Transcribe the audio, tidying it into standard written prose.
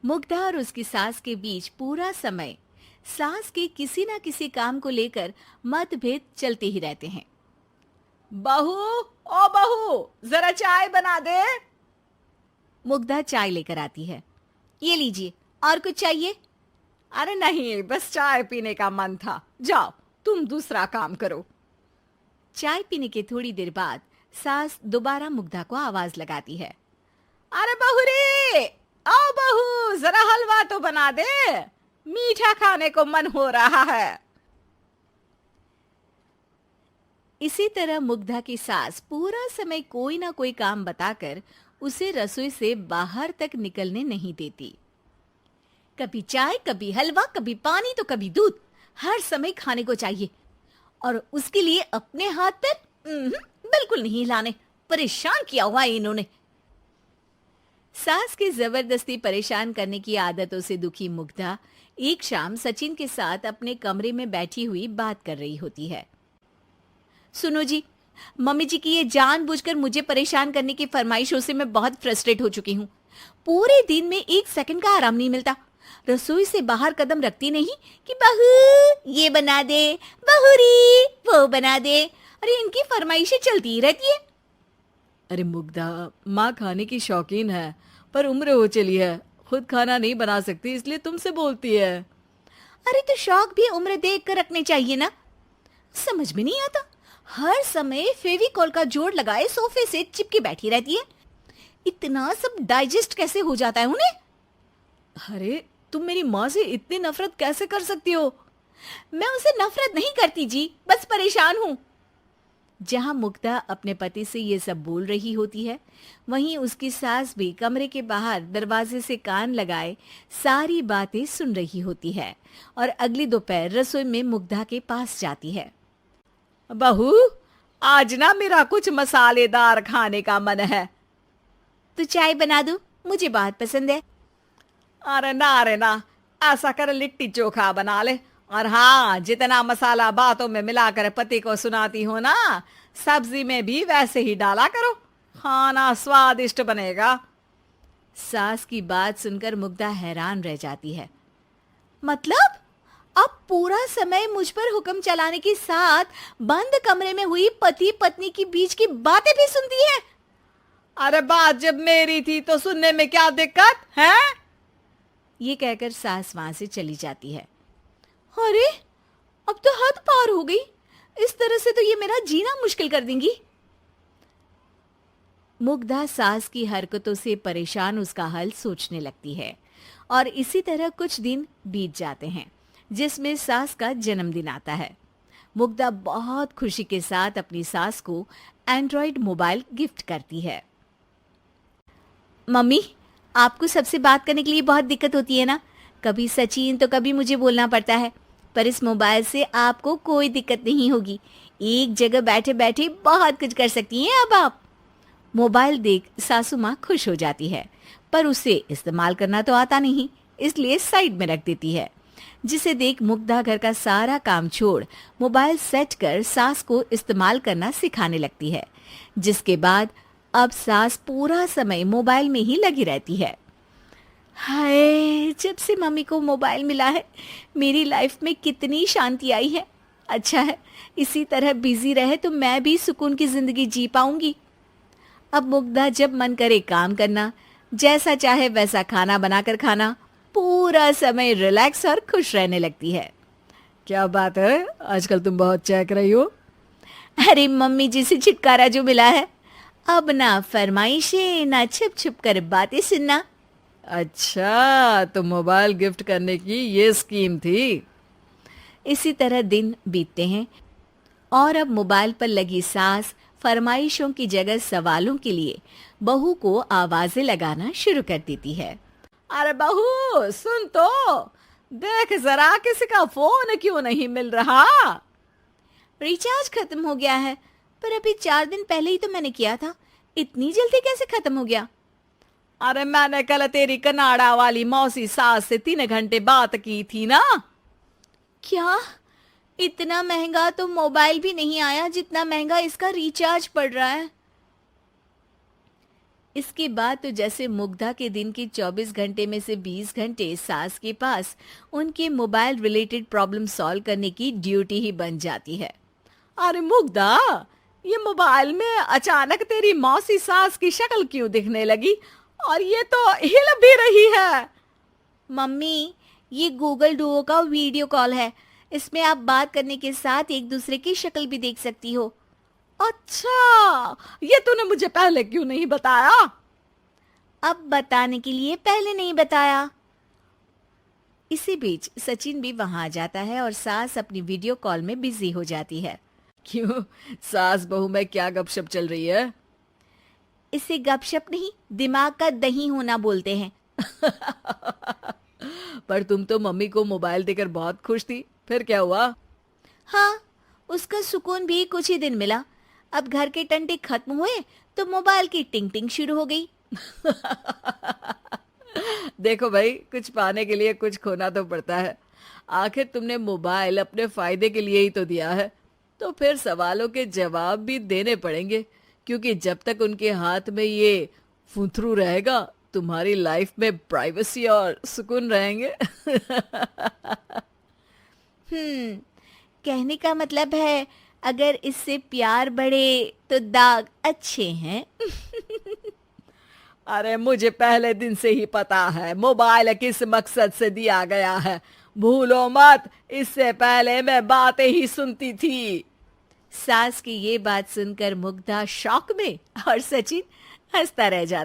मुग्धा और उसकी सास के बीच पूरा समय सास के किसी ना किसी काम को लेकर मतभेद चलते ही रहते हैं। बहू, ओ बहू, जरा चाय बना दे। मुग्धा चाय लेकर आती है। ये लीजिए, और कुछ चाहिए? अरे नहीं, बस चाय पीने का मन था। जाओ, तुम दूसरा काम करो। चाय पीने के थोड़ी देर बाद सास दोबारा मुग्धा को आवाज लगाती है। अरे बहू रे, आओ बहू, जरा हलवा तो बना दे, मीठा खाने को मन हो रहा है। इसी तरह मुग्धा की सास पूरा समय कोई ना कोई काम बताकर उसे रसोई से बाहर तक निकलने नहीं देती। कभी चाय, कभी हलवा, कभी पानी तो कभी दूध, हर समय खाने को चाहिए और उसके लिए अपने हाथ पैर बिल्कुल नहीं हिलाने। परेशान किया हुआ है इन्होंने। सास की जबरदस्ती परेशान करने की आदतों से दुखी मुग्धा एक शाम सचिन के साथ अपने कमरे में बैठी हुई बात कर रही होती है। सुनो जी, मम्मी जी की ये जानबूझकर मुझे परेशान करने की फरमाइशों से मैं बहुत फ्रस्ट्रेट हो चुकी हूँ। पूरे दिन में एक सेकंड का आराम नहीं मिलता। रसोई से बाहर कदम रखती नहीं कि बहू ये बना दे, बहू री वो बना दे। अरे इनकी फरमाइशें चलती ही रहती है। अरे मुग्धा, माँ खाने की शौकीन है, पर उम्र हो चली है, खुद खाना नहीं बना सकती, इसलिए तुमसे बोलती है। अरे तो शौक भी उम्र देख कर रखने चाहिए ना। समझ में नहीं आता, हर समय फेविकॉल का जोड़ लगाए सोफे से चिपके बैठी रहती है। इतना सब डाइजेस्ट कैसे हो जाता है उन्हें? अरे तुम मेरी माँ से इतनी नफरत कैसे कर सकती हो? मैं उनसे नफरत नहीं करती जी, बस परेशान हूँ। जहां मुग्धा अपने पति से ये सब बोल रही होती है, वहीं उसकी सास भी कमरे के बाहर दरवाजे से कान लगाए सारी बातें सुन रही होती है और अगली दोपहर रसोई में मुग्धा के पास जाती है। बहू, आज ना मेरा कुछ मसालेदार खाने का मन है। तो चाय बना दूं? मुझे बहुत पसंद है। अरे ना, ऐसा कर लिट्टी चोखा बना ले। और हाँ, जितना मसाला बातों में मिलाकर पति को सुनाती हो ना, सब्जी में भी वैसे ही डाला करो, खाना स्वादिष्ट बनेगा। सास की बात सुनकर मुग्धा हैरान रह जाती है। मतलब अब पूरा समय मुझ पर हुक्म चलाने के साथ बंद कमरे में हुई पति पत्नी की बीच की बातें भी सुनती है? अरे बात जब मेरी थी तो सुनने में क्या दिक्कत है? ये कहकर सास वहां से चली जाती है। अरे अब तो हद पार हो गई। इस तरह से तो ये मेरा जीना मुश्किल कर देंगी। मुग्धा सास की हरकतों से परेशान उसका हल सोचने लगती है और इसी तरह कुछ दिन बीत जाते हैं, जिसमें सास का जन्मदिन आता है। मुग्धा बहुत खुशी के साथ अपनी सास को एंड्रॉइड मोबाइल गिफ्ट करती है। मम्मी, आपको सबसे बात करने के लिए बहुत दिक्कत होती है ना? कभी सचिन तो कभी मुझे बोलना पड़ता है, पर इस मोबाइल से आपको कोई दिक्कत नहीं होगी। एक जगह बैठे बैठे बहुत कुछ कर सकती हैं अब आप। मोबाइल देख सासू माँ खुश हो जाती है, पर उसे इस्तेमाल करना तो आता नहीं, इसलिए साइड में रख देती है। जिसे देख मुग्धा घर का सारा काम छोड़ मोबाइल सेट कर सास को इस्तेमाल करना सिखाने लगती है, जिसके बाद अब सास पूरा समय मोबाइल में ही लगी रहती है। हाय, जब से मम्मी को मोबाइल मिला है मेरी लाइफ में कितनी शांति आई है। अच्छा है, इसी तरह बिजी रहे तो मैं भी सुकून की जिंदगी जी पाऊंगी। अब मुग्धा जब मन करे काम करना, जैसा चाहे वैसा खाना बनाकर खाना, पूरा समय रिलैक्स और खुश रहने लगती है। क्या बात है, आजकल तुम बहुत चहक रही हो। अरे मम्मी जी से छुटकारा जो मिला है, अब ना फरमाइशें ना छुप छुप कर बातें सुनना। अच्छा, तो मोबाइल गिफ्ट करने की ये स्कीम थी। इसी तरह दिन बीतते हैं और अब मोबाइल पर लगी सास फरमाइशों की जगह सवालों के लिए बहू को आवाजें लगाना शुरू कर देती है। अरे बहू सुन तो, देख जरा किसी का फोन क्यों नहीं मिल रहा? रिचार्ज खत्म हो गया है, पर अभी 4 दिन पहले ही तो मैंने किया था। इतनी जल्दी कैसे खत्म हो गया? अरे मैंने कल तेरी कनाडा वाली मौसी सास से 3 घंटे बात की थी ना। क्या? इतना महंगा तो मोबाइल भी नहीं आया जितना महंगा इसका रिचार्ज पड़ रहा है। इसके बाद तो जैसे मुग्धा के दिन के 24 घंटे में से 20 घंटे सास के पास उनके मोबाइल रिलेटेड प्रॉब्लम सॉल्व करने की ड्यूटी ही बन जाती है। अरे मुग्धा, ये मोबाइल में अचानक तेरी मौसी सास की शक्ल क्यों दिखने लगी? और ये तो हिल भी रही है। मम्मी, ये गूगल डुओ का वीडियो कॉल है। इसमें आप बात करने के साथ एक दूसरे की शक्ल भी देख सकती हो। अच्छा, ये तूने मुझे पहले क्यों नहीं बताया? अब बताने के लिए पहले नहीं बताया। इसी बीच सचिन भी वहां आ जाता है और सास अपनी वीडियो कॉल में बिजी हो जाती है। क्यों, सास बहू में क्या गपशप चल रही है? इसे गपशप नहीं, दिमाग का दही होना बोलते हैं। पर तुम तो मम्मी को मोबाइल देकर बहुत खुश थी, फिर क्या हुआ? हाँ, उसका सुकून भी कुछ ही दिन मिला। अब घर के टंटे खत्म हुए तो मोबाइल की टिंग टिंग शुरू हो गई। देखो भाई, कुछ पाने के लिए कुछ खोना तो पड़ता है। आखिर तुमने मोबाइल अपने फायदे के लिए ही तो दिया है, तो फिर सवालों के जवाब भी देने पड़ेंगे, क्योंकि जब तक उनके हाथ में ये फुंथरू रहेगा, तुम्हारी लाइफ में प्राइवेसी और सुकून रहेंगे। कहने का मतलब है अगर इससे प्यार बढ़े तो दाग अच्छे हैं। अरे मुझे पहले दिन से ही पता है मोबाइल किस मकसद से दिया गया है। भूलो मत, इससे पहले मैं बातें ही सुनती थी। सास की ये बात सुनकर मुग्धा शॉक में और सचिन हंसता रह जाता।